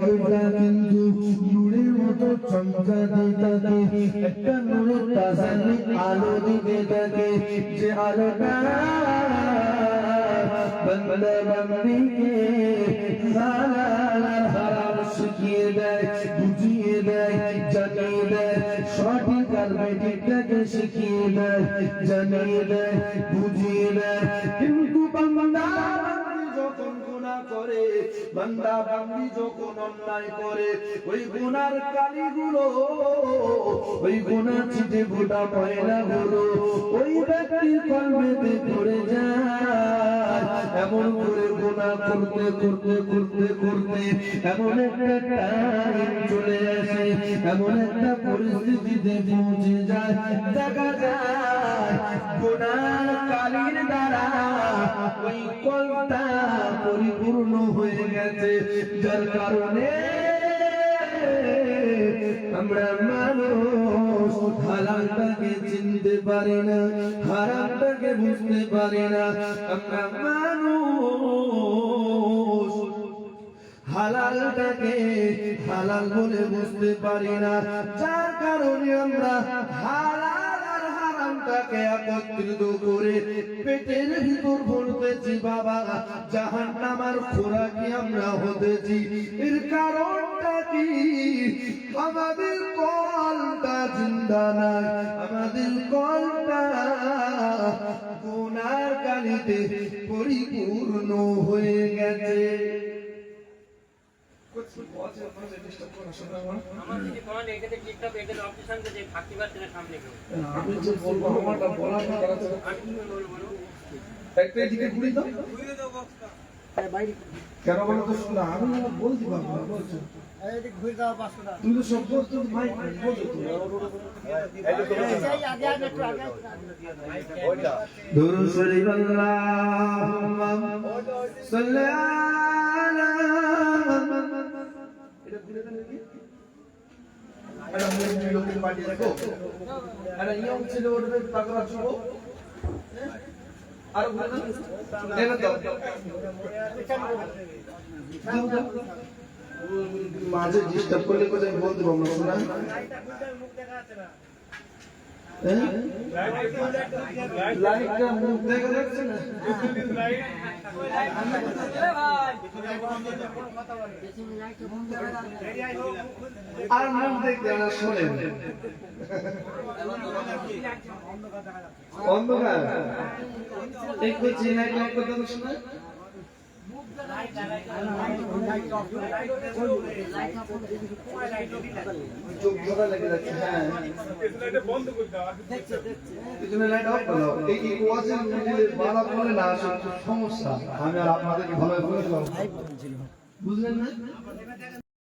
কলটা কিন্তু নূরের মতো চমকাতে থাকে, একটা নূরের তাজানি আলো দিতে থাকে, যে আলোটা বান্দা বান্দিকে হালাল হারাম শিখিয়ে দেয়, বুঝিয়ে দেয়, জানিয়ে দেয়, সঠিক আর বেঠিকটাকে শিখিয়ে দেয়, জানিয়ে দেয়, বুঝিয়ে দেয়। কিন্তু বান্দা বান্দি যখন গুনাহ করে, বান্দা বান্দি যখন অন্যায় করে, ওই গুনার কালিগুলো, ওই গুনাহ ছিটে ফোটা ময়লাগুলো ওই ব্যক্তির কলমেতে পড়ে যায়। এমন করে গুনাহ করতে করতে করতে করতে এমন একটা টাইম চলে আসে, এমন একটা পরিস্থিতিতে পৌঁছে যায়, দেখা যায় গুনার কালির দ্বারা ওই কলটা পরিপূর্ণ হয়ে গেছে, যার কারণে আমরা মানুষ হালালটাকে চিনতে পারি না, হারামটাকে বুঝতে পারি না। আমরা মানুষ হালালটাকে হালাল বলে বুঝতে পারি না, যার কারণে আমরা হালাল আর হারামটাকে একত্রিত করে পেটের ভিতর ভরতেছি। বাবা, জাহান্নামের খোরাকি আমরা হতেছি। এর কারণটা কি? আমাদের কলটা জিন্দা নাই, আমাদের কলটা গুনার কালিতে পরিপূর্ণ হয়ে গেছে। আমি যে বলবো আমারটা বলার একটা দিকে ঘুরে দাও কেন বলো তো? শোনা, আমি বলতে পারবো না, বলছো তুমি তো সব বলছো, ভাই বলছো দুরূদ শরীফ আল্লাহুম্মা সাল্লি আলা এটা ঘুরে দেন নাকি? এটা মুরগি লোকের পার্টি দেখো, এটা ইয়ং ছিল ওদের তাকরা ছিল, আর ঘুরে দেন দেন তো মাঝে ডিস্টার্ব করলে কোথায় বলতে পারবো না। শোনা, লাইটটা মুখ দেখা যাচ্ছে না, আর মুখ দেখতে না, শোনেন অন্ধকার একটু চিনাই লাইট কথা শোনা, চোখ ধরা লেগে যাচ্ছে। হ্যাঁ, সমস্যা আমি আর আপনাদেরকে ভালো বুঝলেন না।